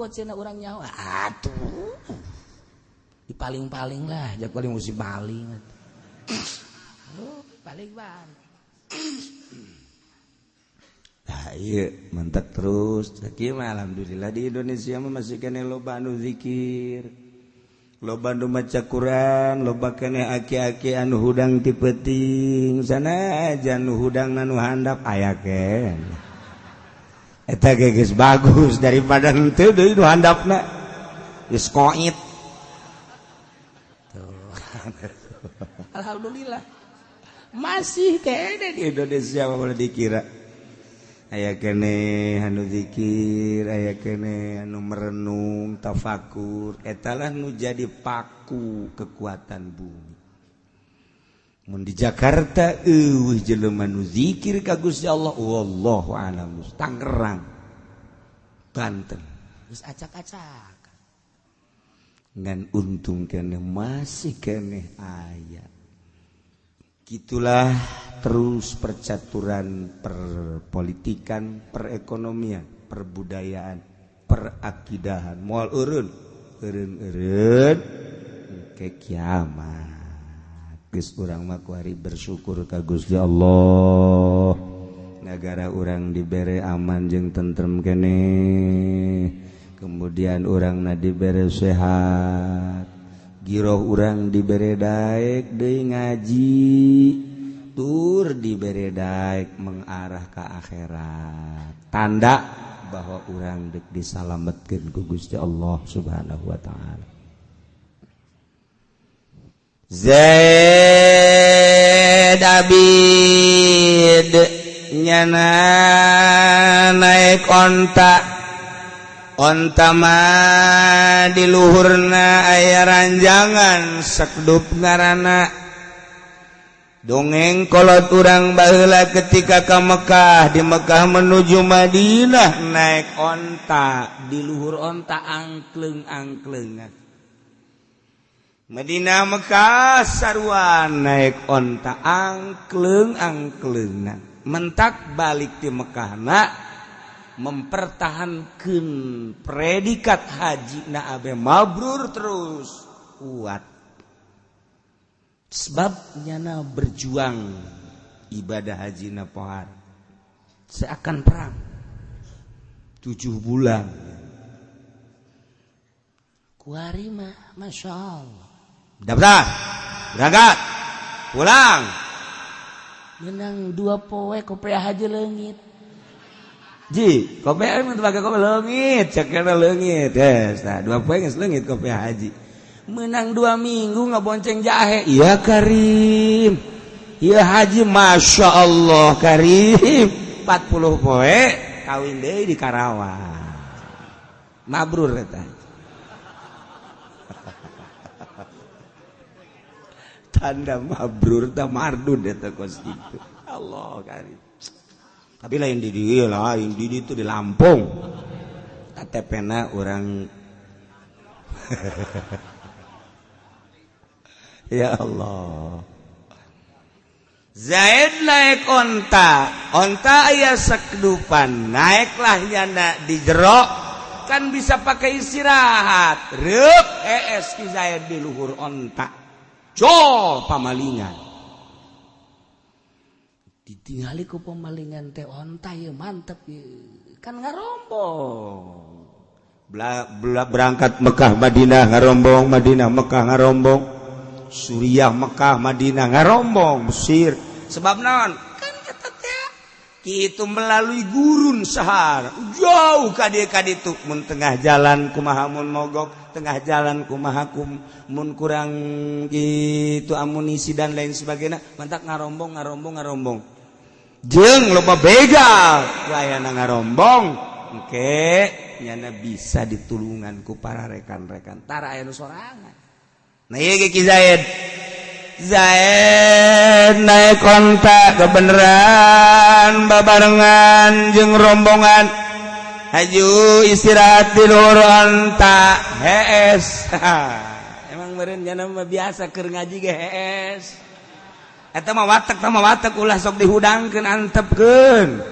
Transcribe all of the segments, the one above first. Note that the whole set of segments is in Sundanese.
ikut cina urang nyawa. Atuh. Di paling-paling lah, jak paling mesti paling. Paling ban. Nah, iya, mantap terus. Sakieu mah alhamdulillah di Indonesia mah masih kene loba anu zikir. Loba anu maca Quran, loba kene aki-aki anu hudang ti peuting. Sana aja anu hudang anu handap aya keneh. Eta ge geus bagus daripada henteu deui nu handapna. Geus qoit. Tuh. Alhamdulillah. Masih kene di Indonesia mah boleh dikira. Aya kene anu zikir, aya kene anu merenung, tafakur, etalah nu jadi paku kekuatan bumi. Mun di Jakarta eueuh jelema nu zikir ka Gusti Allah, wallahu a'lam. Tangerang, Banten, geus acak-acak. Ngan untung kene masih kene aya. Gitulah terus percaturan perpolitikan, perekonomian, perbudayaan, perakidahan. Moal eureun ke kiamat. Geus urang mah kuari bersyukur ka Gusti Allah. Nagara urang dibere aman jeung tentrem keneh. Kemudian urangna dibere sehat. Giroh urang dibere daek deui ngaji, tur dibere daek mengarah ke akhirat. Tanda bahwa urang deuk disalametkeun ku Gusti Allah Subhanahu wa taala. Zaid Abid nyana naik onta. Onta mah di luhurna aya ranjangan sakdup ngaranna. Dongeng kolot urang baheula ketika ka Mekah, di Mekah menuju Madinah naik onta, di luhur onta angkleung-angkleungan. Madinah Mekah saruan naik onta angkleung-angkleungan. Mentak balik di Mekahna mempertahankan predikat haji na abe mabrur terus kuat sebab nyana berjuang ibadah haji na pohar seakan perang 7 bulan kuari mah masya Allah daftar berangkat pulang menang 2 poe kopea haji leungit. Ji, kopi mah teu pake kopi leungit, cekna leungit. Yes, nah 2 poe geus leungit kopi haji. Menang 2 minggu ngabonceng jahe. Iya Karim. Iya haji Masya Allah Karim. 40 poe kawin deui di Karawang. Mabrur eta. Tanda mabrur tah mardun eta kos kitu. Allah Karim. Tapi lain di dia lain di itu di Lampung. KTP-na orang ya Allah. Zaid naik onta aya sakdupan, naiklah nyana di jero kan bisa pakai istirahat. Reup ki Zaid di luhur onta. Col pamalingan. Ditinggali ku pemalingan teh onta ya mantep ya. Kan ngarombong berangkat Mekah Madinah ngarombong, Madinah Mekah ngarombong, Suriah Mekah Madinah ngarombong, Mesir. Sebab naon? Kan eta teh kitu melalui gurun sahar jauh ka ditu mun tengah jalan kumaha mun mogok, tengah jalan kumaha mun kurang gitu amunisi dan lain sebagainya, mantak ngarombong jeung loba begal wayana ngarombong engke nyana bisa ditulungan ku para rekan-rekan tara aya nu sorangan. Nah ieu ge Zaid naik onta kebeneran babarengan jeung rombongan haju istirahat di luhur onta hees. Emang meureun nyana mah biasa keur ngaji ge hees. Eta mah watek ulah sok dihudangkeun antepkeun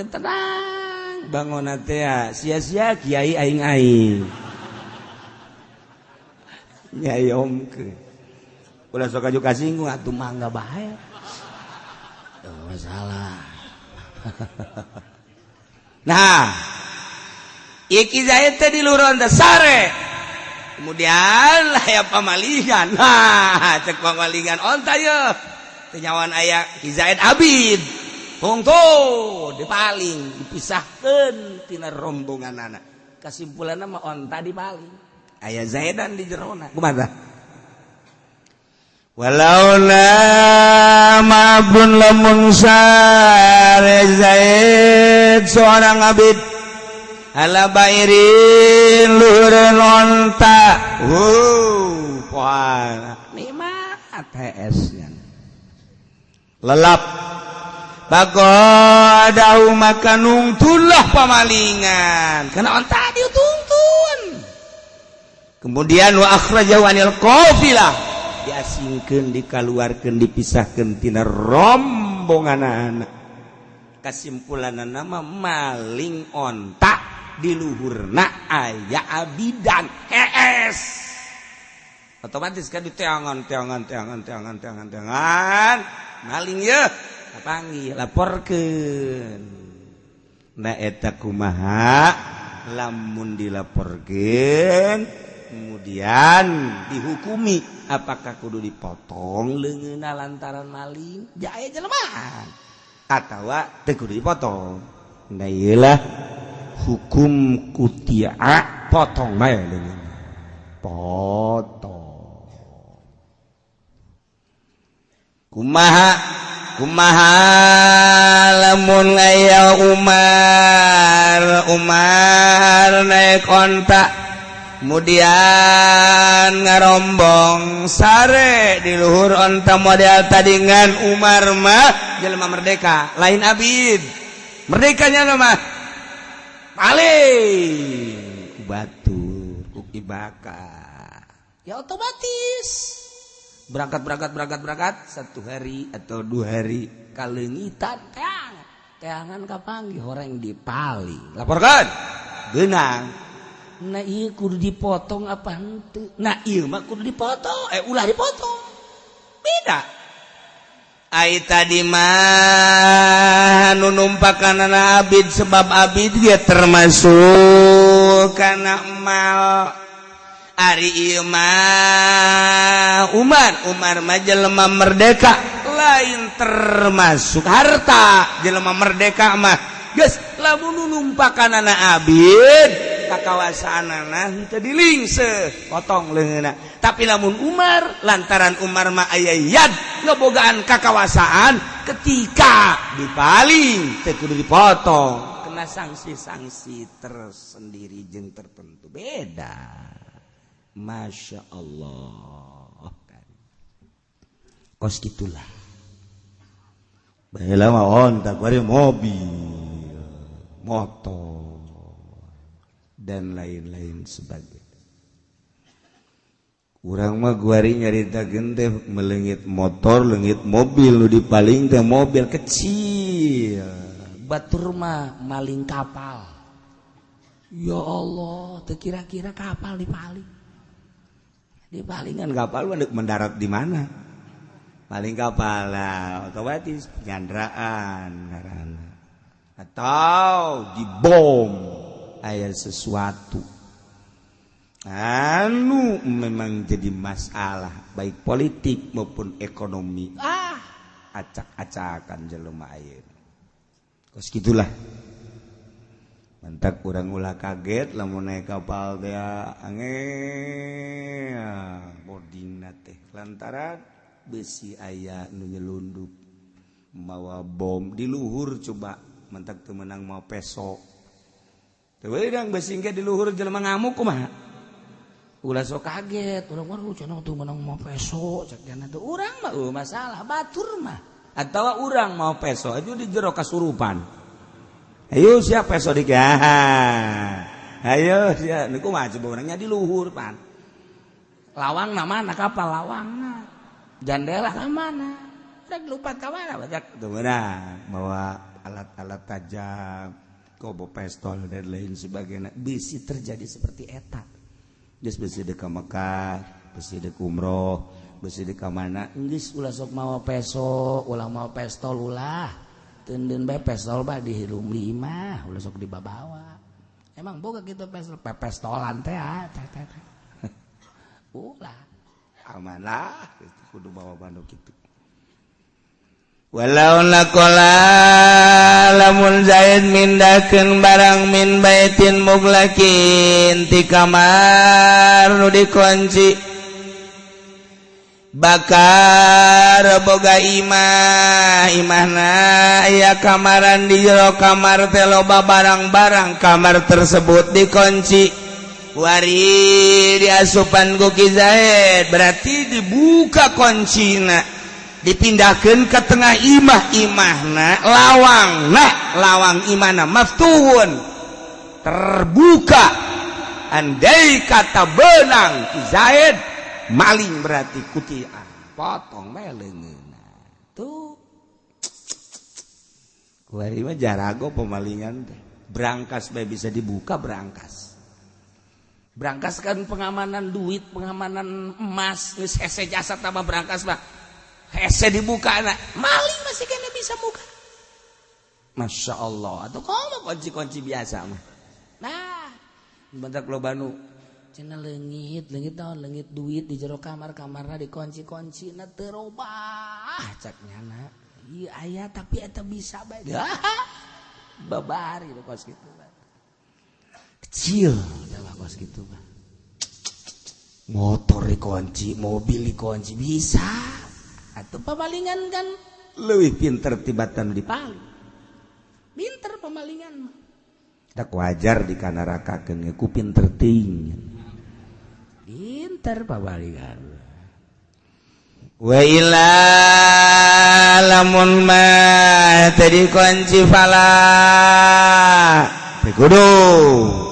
tenang bangun teh sia-sia kiai aing-aing nyai omkeun ulah sok aju kasinggung atuh mangga bae masalah. Nah iki Zaid teh di luron teh sare kemudian aya pamalingan nah cek pamalingan onta ye teh nyawan aya Ki Zaid Abid hongto dipaling dipisahkeun tina rombonganana kasimpulanna mah onta dipaling aya Zaidan di jerona kumaha walaula ma'bun lamun sare Zaid seorang abid ala bairin luhureun onta poana nikmat ATS nya lelap bagadahu maka nungtullah pamalingan karena onta diutungtun kemudian wa akhrajahu anil qafilah diasingkeun dikaluarkeun dipisahkeun tina rombongan kasimpulanna nama maling onta di luhurna aya abidan hees otomatis kan diteangan maling ye panggil laporkeun na eta kumaha lamun dilaporkeun kemudian dihukumi apakah kudu dipotong leungeunna lantaran maling jae jelema atawa teu kudu dipotong da ieu lah hukum kutia potong bae leungeunna potong kumaha lamun aya Umar naik onta kemudian ngarombong sare di luhur onta model tadingan Umar mah jelema merdeka lain abid merdekanya mah paling batur uki baka ya otomatis berangkat 1 hari atau 2 hari kalengitan teangan kapanggih orang dipaling laporkan geunang nah iya kudu dipotong apa henteu nah iya mah kudu dipotong ulah dipotong beda ai tadi mah nu numpakanana abid sebab abid dia termasuk kana mal ari ieu mah Umar mah jelema merdeka lain termasuk harta jelema merdeka mah geus lamun numpakanana abid kakawasaanana henteu dilingse potong leungeunna tapi lamun Umar lantaran Umar mah aya yad ngebogaan kakawasaan ketika dipaling teu kudu dipotong kena sanksi-sanksi tersendiri jeung tertentu beda Masya Allah kan kos gitulah baheula mah onta bari mobil motor dan lain-lain sebagainya. Urang mah guari nyaritakeun teh melengit motor, leungit mobil nu dipaling teh mobil kecil. Batur mah maling kapal. Ya Allah, teu kira-kira kapal dipaling. Dipalingan kapal mah mendarat di mana? Maling kapal lah, otomatis penyanderaan ngaranna. Atau dibom. Aya sesuatu anu memang jadi masalah baik politik maupun ekonomi acak-acakan jelema ayeuna kos gitulah mantak urang ulah kaget lamun naik kapal teh angel boardingna teh lantaran besi aya nu nyelundup mawa bom di luhur coba mantak teu meunang mau peso Tewedang basingke di luhur jelema ngamuk kumaha? Ulah sok kaget, urang waduh cenah tuh menang mau peso, cek dana teh urang mah masalah batur mah. Atawa urang mau peso itu di jero kasurupan. Ayo siap peso dik ya. Ayo sia niku mah coba urangnya di luhur pan. Lawang na mana kapal lawangna. Jandela ka mana? Rek lupat ka mana bajak teu meunang bawa alat-alat tajam. kobo pistol dan lain sebagainya bisa terjadi seperti eta geus bisi dek ka Mekah bisi dek umroh bisi dek ka mana geus ulah sok mawa peso ulah mawa pistol ulah teuneun bae pistol bae dihirum lima ulah sok dibabawa emang boga kitu pistolan teh ulah aman lah kudu bawa banduk kitu. Walau nakola lamun Zaid mindakeun barang min baitin muglakin ti kamar nu dikunci bakar boga imahna aya kamaran di jero kamar teh loba barang-barang kamar tersebut dikunci wari diasupan ku Ki Zaid berarti dibuka kuncina dipindahkan ke tengah imahna lawang imana maftuhun terbuka andai kata benang Ki Zaid maling berarti kutian potong bae leungeunna tuh kuari mah jarago pemalingan teh brankas bae bisa dibuka brankas kan pengamanan duit pengamanan emas geus hese jasad tambah brankas mah hese dibuka anak maling masih kena bisa buka Masya Allah atau kalau kunci biasa mah nah bentak lo banu cina leungit tahun leungit duit di jero kamarna dikunci na terobah caknya na iya aya tapi eta bisa bae babari lo kos gitu kecil dalam kos gitu mah motor dikunci mobil dikunci bisa atau pemalingan kan lebih pinter tibatan dipaling pinter pemalingan tak wajar dikanarakakeun ku pinter ting pinter pemalingan wa ila lamun mah tadi kunci fala kudu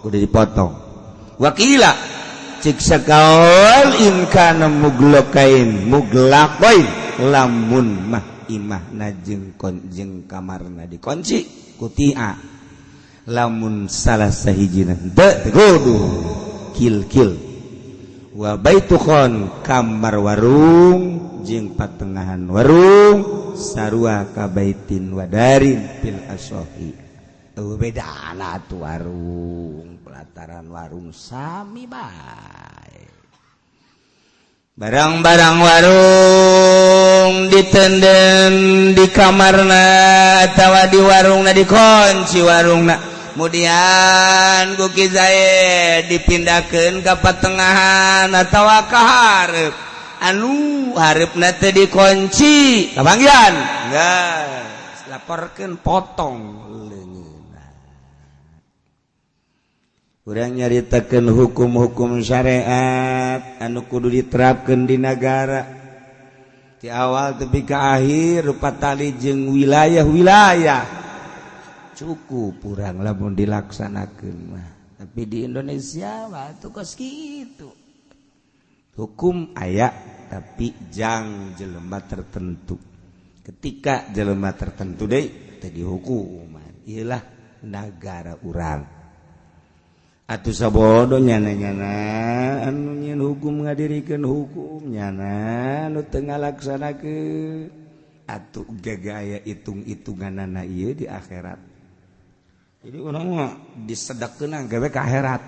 dipotong wakila cik sakaul in kana muglaqain lamun mah imahna jeung kamarna dikunci kutia lamun salah sahijina teu kudu kil wa baitukhon kamar warung jeung patengahan warung sarua ka baitin wadarin fil asohi bedana tuh warung pelataran warung sami bae barang-barang warung ditenden di kamarna atawa di warungna dikunci warungna kemudian ku Ki Zaid dipindahkeun ka patengahan atawa ka hareup anu hareupna teh dikunci kabanggian geus laporkeun potong urang nyaritakeun hukum-hukum syariat anu kudu diterapkeun di negara ti awal tepi ka akhir rupa tali jeung wilayah-wilayah cukup urang lamun dilaksanakeun mah tapi di Indonesia mah teu kos kitu hukum aya tapi jang jelema tertentu ketika jelema tertentu deui teu dihukuman ieulah negara urang atuh sabodo nyana anu nyeun hukum ngadirikeun hukum nyana anu teu ngalaksanakeun atuh gaga aya hitung-hitunganana ieu di akhirat jadi urang mah disedekkeun gawe ka akhirat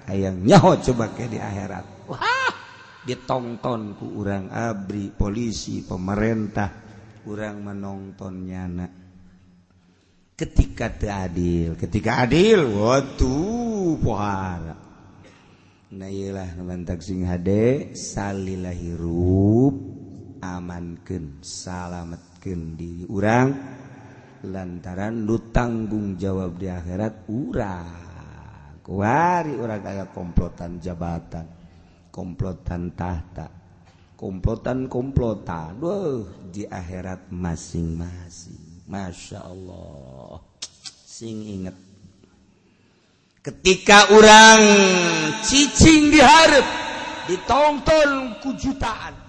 hayang nyaho coba ke di akhirat wah ditonton ku urang abri polisi pemerintah urang menonton nyana ketika adil waduh pohara nah iyalah mantak sing hade salilah hirup amankeun salametkeun diri urang lantaran nu tanggung jawab di akhirat urang kuari urang aya komplotan jabatan komplotan tahta komplotan di akhirat masing-masing Masya Allah sing inget ketika orang cicing diharap ditonton ku jutaan